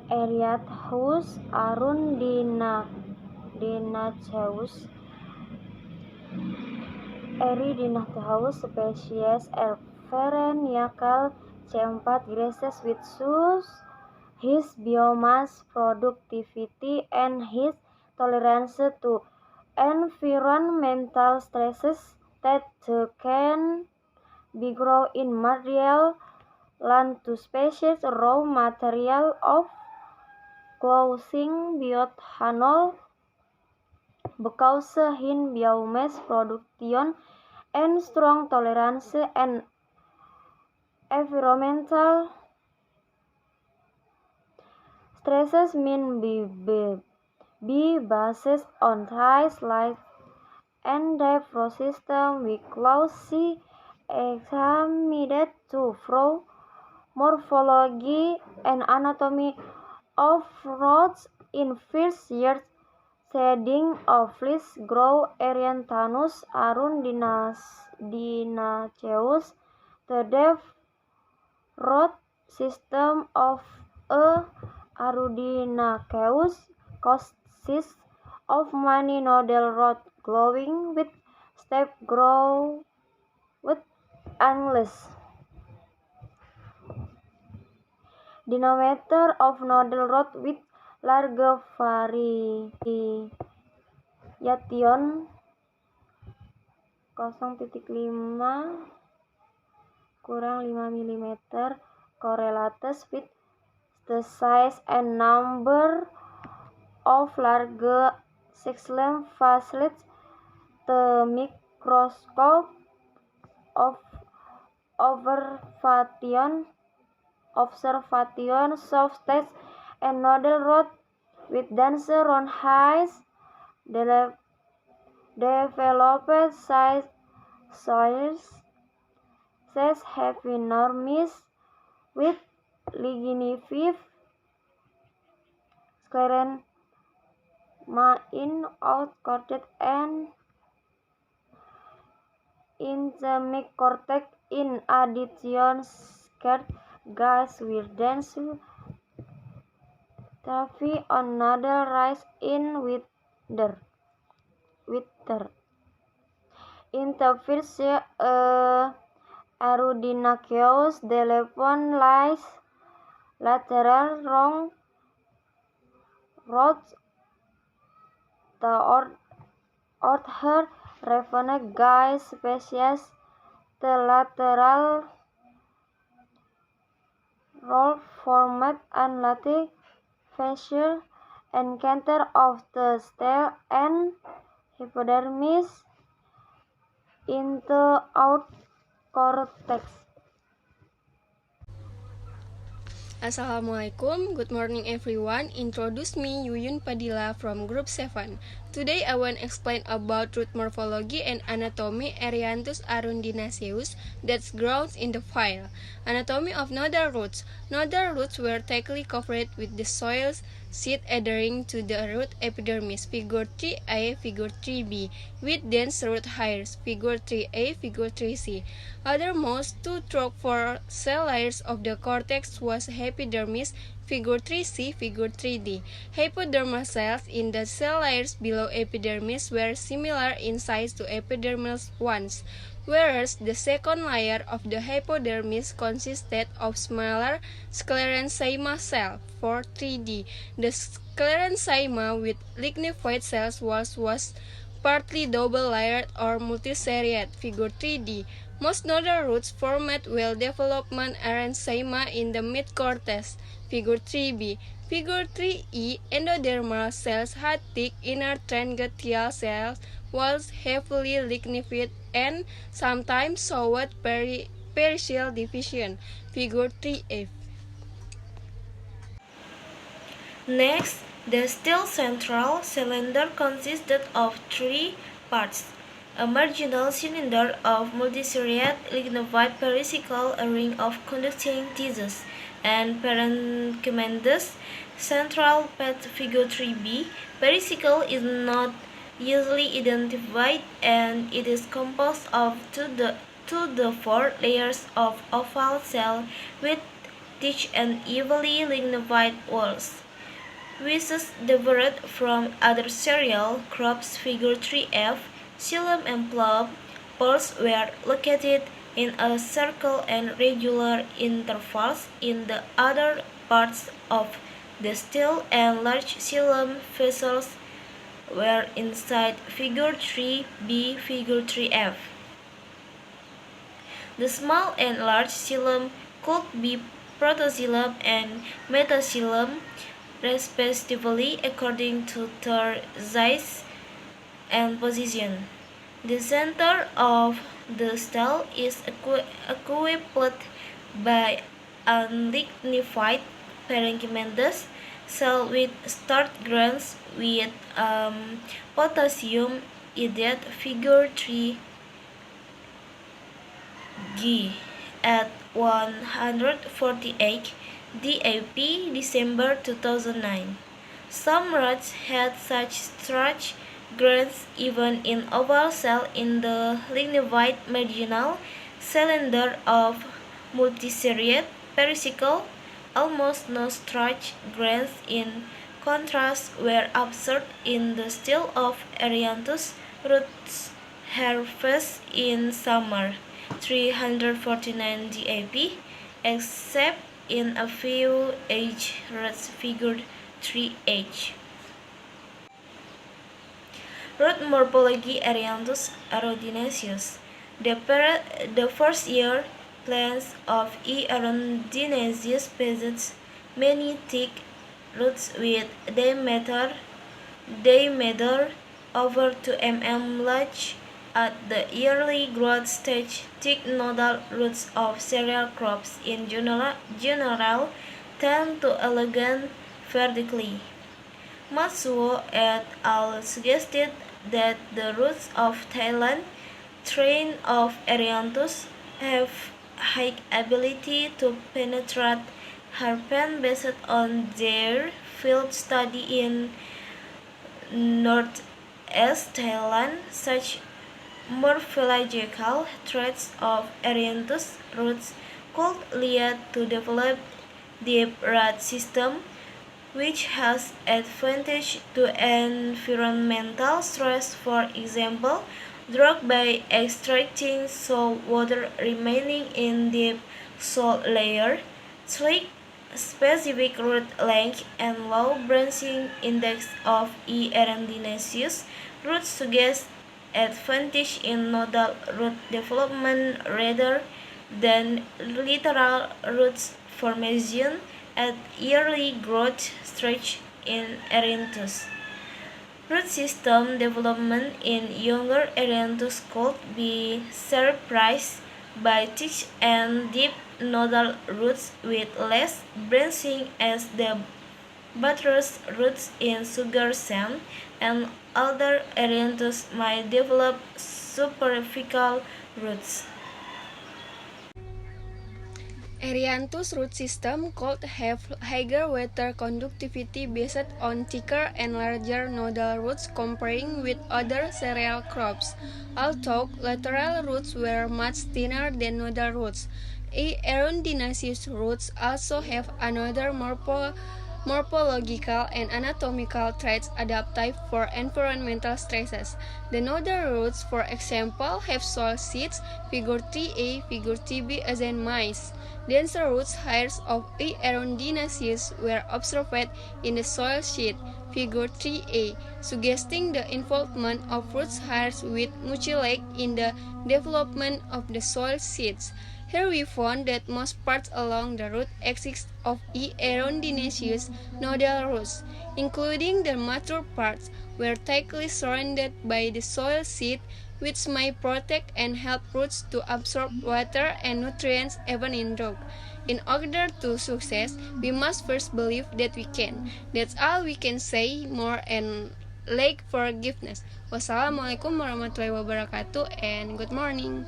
Erianthus arundinaceus. Erianthus species are perennial C4 grasses with his biomass productivity and his tolerance to environmental stresses that can be grown in material land to species raw material of clothing bioethanol because in biomass production and strong tolerance and environmental stresses mean be based on ties like and the ecosystem we closely examined to prove morphology and anatomy of roots in first year seeding of least grow Erianthus arundinaceus. The deep root system of a Arundinaceus consists of many nodal roots glowing with steep grow with angles. Diameter of nodal root with large variation 0,5 kurang 5 mm correlates with the size and number of large six-length facets. The microscope of observation shows text and nodal root with dense round hairs developed soils have enormous with lignified sclerenchyma in outcortex and in the midcortex. In addition, scarred guys with dense trophy on nodal rise in wither. In the first Arundinaceus, the lepon lies lateral long rods. The other Ravenna guy species, the lateral roll formed and lateral facial encounter of the stele and hypodermis in the outcortex. Assalamualaikum, good morning everyone. Introduce me Yuyun Padilla from Group 7. Today I want to explain about root morphology and anatomy Erianthus arundinaceus that grows in the file. Anatomy of nodal roots. Nodal roots were thickly covered with the soil seed adhering to the root epidermis, figure 3a, figure 3b, with dense root hairs, figure 3a, figure 3c. Othermost, two through four cell layers of the cortex was epidermis, figure 3c, figure 3d. Hypodermal cells in the cell layers below epidermis were similar in size to epidermal ones, whereas the second layer of the hypodermis consisted of smaller sclerenchyma cells, for 3d. The sclerenchyma with lignified cells was partly double-layered or multiseriate, figure 3d. Most nodal roots formed well-developed mesenchyma in the midcortex, figure 3b. Figure 3e, endodermal cells had thick inner trangential cells, walls heavily lignified, and sometimes showed pericial division, figure 3f. Next, the steel central cylinder consisted of three parts: a marginal cylinder of multiseriate lignified pericycle, a ring of conducting tissues, and parenchymatous central pad, figure 3b. Pericycle is not easily identified, and it is composed of 2 to 4 layers of oval cell with thick and evenly lignified walls, which is different from other cereal crops. Figure 3F, xylem and plum poles were located in a circle and regular intervals in the other parts of the still, and large xylem vessels were inside figure 3B, figure 3F. The small and large xylem could be protoxylem and metaxylem, respectively, according to their size and position. The center of the stele is equipped by unlignified parenchymatous cell with start grains with potassium iodide, figure 3G at 148 DAP, December 2009. Some rats had such starch grains even in oval cell in the lignified marginal cylinder of multiseriate pericycle. Almost no starch grains, in contrast, were observed in the still of Erianthus roots harvest in summer, 349 DAP, except in a few aged roots, figure 3H. Root morphology Erianthus arundinaceus. The first year plants of E. arundinaceus possess many thick roots with diameter over 2 mm large. At the early growth stage, thick nodal roots of cereal crops in general tend to elongate vertically. Matsuo et al. Suggested that the roots of Thailand strain of Erianthus have high ability to penetrate hairpin based on their field study in northeast Thailand. Such morphological traits of Erianthus roots could lead to develop deep root system, which has advantage to environmental stress, for example, drought by extracting salt water remaining in deep soil layer. Slick, specific root length and low branching index of E. arundinaceus roots suggest advantage in nodal root development rather than lateral roots formation at early growth stage in Erianthus. Root system development in younger Erianthus could be surprised by thick and deep nodal roots with less branching as the buttress roots in sugar cane, and older Erianthus might develop superficial roots. Erianthus root system could have higher water conductivity based on thicker and larger nodal roots comparing with other cereal crops, although lateral roots were much thinner than nodal roots. E. arundinaceus roots also have another morphological and anatomical traits adaptive for environmental stresses. The nodal roots, for example, have soil seeds, figure 3A, figure 3B, as in maize. Denser root hairs of E. arundinaceus were observed in the soil sheet, figure 3A, suggesting the involvement of root hairs with mucilage in the development of the soil seeds. Here we found that most parts along the root axis of E. arundinaceus nodal roots, including the mature parts, were tightly surrounded by the soil seed, which may protect and help roots to absorb water and nutrients even in drought. In order to success, we must first believe that we can. That's all we can say more and like forgiveness. Wassalamualaikum warahmatullahi wabarakatuh and good morning.